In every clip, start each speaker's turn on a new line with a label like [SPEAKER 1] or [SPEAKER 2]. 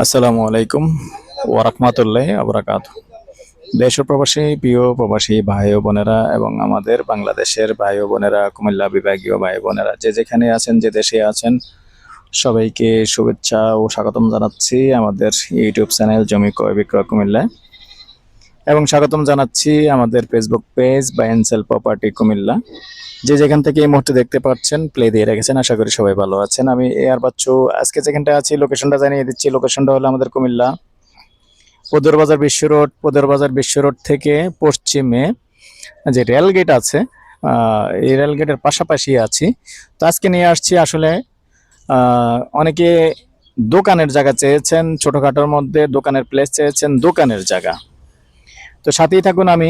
[SPEAKER 1] আসসালামু আলাইকুম ওয়া রাহমাতুল্লাহি ওয়া বারাকাতুহু। দেশ ও প্রবাসী প্রিয় প্রবাসী ভাই ও বোনেরা এবং আমাদের বাংলাদেশের ভাই ও বোনেরা, কুমিল্লা বিভাগীয় ভাই বোনেরা যে যেখানে আছেন, যে দেশে আছেন, সবাইকে শুভেচ্ছা ও স্বাগতম জানাচ্ছি আমাদের ইউটিউব চ্যানেল জমি ক্রয় বিক্রয় কুমিল্লায়, এবং স্বাগতম জানাচ্ছি আমাদের Facebook page buy and sell property Comilla. যে যেখান থেকে এই মুহূর্তে দেখতে পাচ্ছেন, প্লে দিয়ে রেখেছেন, আশা করি সবাই ভালো আছেন। আমি এ আর বাচ্চু। আজকে যেখানটা আছি লোকেশনটা জানিয়ে দিচ্ছি। লোকেশনটা হলো আমাদের কুমিল্লা পদরবাজার বিশ্ব রোড। পদরবাজার বিশ্ব রোড থেকে পশ্চিমে যে রেল গেট আছে, এই রেল গেটের পাশাপাশি আছি। তো আজকে নিয়ে আসছি আসলে অনেকে দোকানের জায়গা চেয়েছেন, ছোটখাটোর মধ্যে দোকানের প্লেস চেয়েছেন, দোকানের জায়গা। তো সাথেই থাকুন, আমি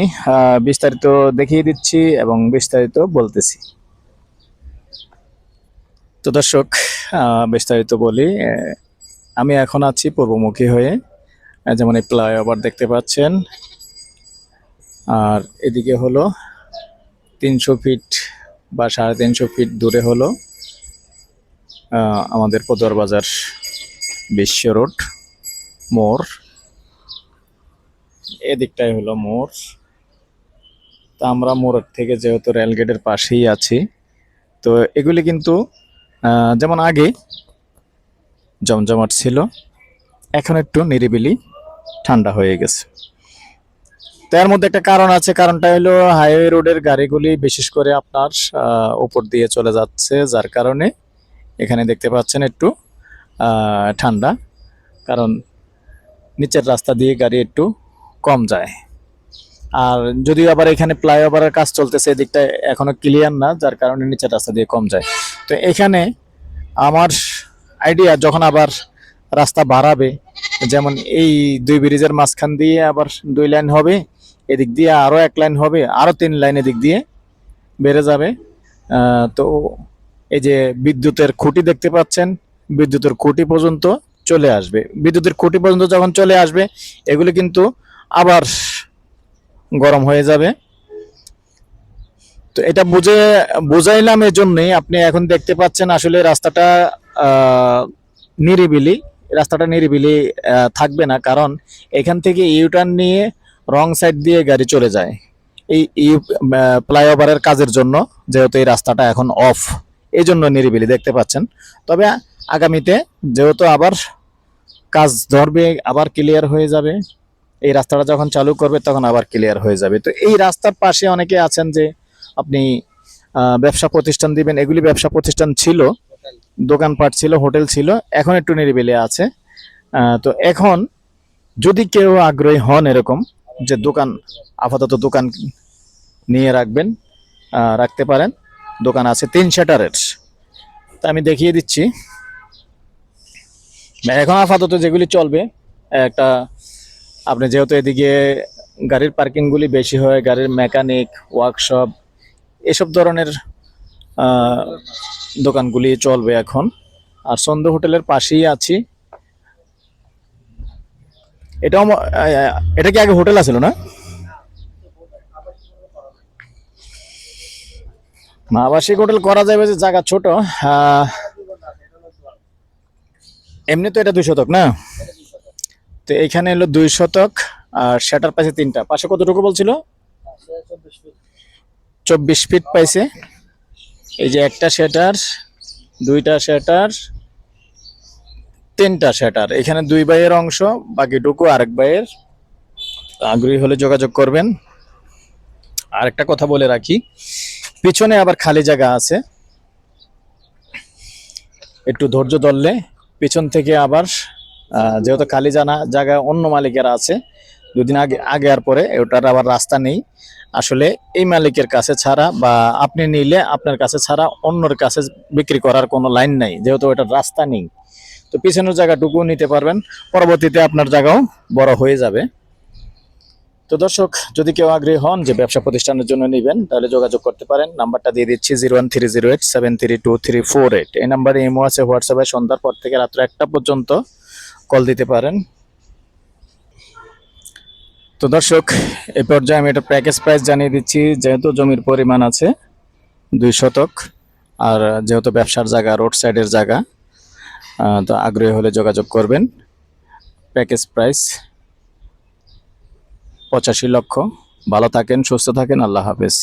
[SPEAKER 1] বিস্তারিত দেখিয়ে দিচ্ছি এবং বিস্তারিত বলতেছি। তো দর্শক, বিস্তারিত বলি। আমি এখন আছি পূর্বমুখী হয়ে, যেমন এই ফ্লাইওভার দেখতে পাচ্ছেন, আর এদিকে হলো 300 ফিট বা 350 ফিট দূরে হলো আমাদের পদরবাজার বিশ্ব রোড মোড়। এদিকটাই হলো মোড়। তা আমরা মোড়ের থেকে যেহেতু রেলগেটের পাশেই আছি, তো এগুলি কিন্তু যেমন আগে জমজমাট ছিল, এখন একটু নিরিবিলি ঠান্ডা হয়ে গেছে। তার মধ্যে একটা কারণ আছে, কারণটা হলো হাইওয়ে রোডের গাড়িগুলি বিশেষ করে আপনার উপর দিয়ে চলে যাচ্ছে, যার কারণে এখানে দেখতে পাচ্ছেন একটু ঠান্ডা, কারণ নিচের রাস্তা দিয়ে গাড়ি একটু কম যায়। আর যদিও আবার এখানে ফ্লাইওভারের কাজ চলতেছে, এদিকটা এখনো ক্লিয়ার না, যার কারণে নিচের রাস্তা দিয়ে কম যায়। তো এখানে আমার আইডিয়া, যখন আবার রাস্তা বাড়াবে, যেমন এই দুই ব্রিজের মাঝখান দিয়ে আবার 2 লাইন হবে, এদিক দিয়ে আরো 1 লাইন হবে, আরো 3 লাইন এদিক দিয়ে বেড়ে যাবে। তো এই যে বিদ্যুতের খুঁটি দেখতে পাচ্ছেন, বিদ্যুতের খুঁটি পর্যন্ত চলে আসবে। বিদ্যুতের খুঁটি পর্যন্ত যখন চলে আসবে, এগুলো কিন্তু আবার গরম হয়ে যাবে। তো এটা বুঝাইলাম এই জন্যই, আপনি এখন দেখতে পাচ্ছেন আসলে রাস্তাটা নিরিবিলি। রাস্তাটা নিরিবিলি থাকবে না, কারণ এখান থেকে ইউটার্ন নিয়ে রং সাইড দিয়ে গাড়ি চলে যায় এই ফ্লাইওভারের কাজের জন্য, যেহেতু এই রাস্তাটা এখন অফ, এই জন্য নিরিবিলি দেখতে পাচ্ছেন। তবে আগামীতে যেহেতু আবার কাজ ধরবে, আবার ক্লিয়ার হয়ে যাবে। এই রাস্তাটা যখন চালু করবে তখন আবার ক্লিয়ার হয়ে যাবে। তো এই রাস্তার পাশে অনেকে আছেন যে আপনি ব্যবসা প্রতিষ্ঠান দিবেন, এগুলি ব্যবসা প্রতিষ্ঠান ছিল, দোকানপাট ছিল, হোটেল ছিল, এখন একটু নিরিবিলি আছে। তো এখন যদি কেউ আগ্রহী হন এরকম যে দোকান, আপাতত দোকান নিয়ে রাখবেন, রাখতে পারেন। দোকান আছে 3 শাটারের। তা আমি দেখিয়ে দিচ্ছি। এখন আপাতত যেগুলি চলবে, একটা, আপনি যেহেতু এদিকে গাড়ির পার্কিংগুলি বেশি হয়, গাড়ির মেকানিক, ওয়ার্কশপ, এসব ধরনের দোকানগুলি চলবে এখন। আর সন্ধ্যা হোটেলের পাশেই আছি। এটাও এটা কি আগে হোটেল আছিল না? আবাসিক হোটেল করা যাবে, যে জায়গা ছোট। এমনি তো এটা 2 শতক না? তো এখানে হলো 2 শতক, আর সেটার পাশে 3টা। পাশে কতটুকু বলছিল? 24 ফিট পাইছে। এই যে একটা সেটার, 2টা সেটার, 3টা সেটার। এখানে 2 ভাইয়ের অংশ, বাকিটুকু আরেক ভাইয়ের। আগ্রহী হলে যোগাযোগ করবেন। আরেকটা কথা বলে রাখি, পিছনে আবার খালি জায়গা আছে, একটু ধৈর্য ধরলে পিছন থেকে আবার যেহেতু খালি জায়গা অন্য মালিকেরা আছে, 2 দিন আগে আগে আর পরে ওটার আবার রাস্তা নেই। আসলে এই মালিকের কাছে ছাড়া বা আপনি নিলে আপনার কাছে ছাড়া অন্যর কাছে বিক্রি করার কোনো লাইন নাই, যেহেতু ওটার রাস্তা নেই। তো পিছনের জায়গাটুকু নিতে পারবেন, পরবর্তীতে আপনার জায়গাও বড় হয়ে যাবে। তো দর্শক, যদি কেউ আগ্রহী হন যে ব্যবসা প্রতিষ্ঠানের জন্য নেবেন, তাহলে যোগাযোগ করতে পারেন। নাম্বারটা দিয়ে দিচ্ছি 01308733238। এই নাম্বারে ইমো আছে, হোয়াটসঅ্যাপে সন্ধ্যার পর থেকে রাত্র 1টা পর্যন্ত কল দিতে পারেন। তো দর্শক, এই পর্যায়ে আমি এটা প্যাকেজ প্রাইস জানিয়ে দিচ্ছি। যেহেতু জমির পরিমাণ আছে 2 শতক, আর যেহেতু ব্যবসার জায়গা, রোড সাইডের জায়গা, তো আগ্রহী হলে যোগাযোগ করবেন। প্যাকেজ প্রাইস 85 লক্ষ। ভালো থাকেন, সুস্থ থাকেন, আল্লাহ হাফেজ।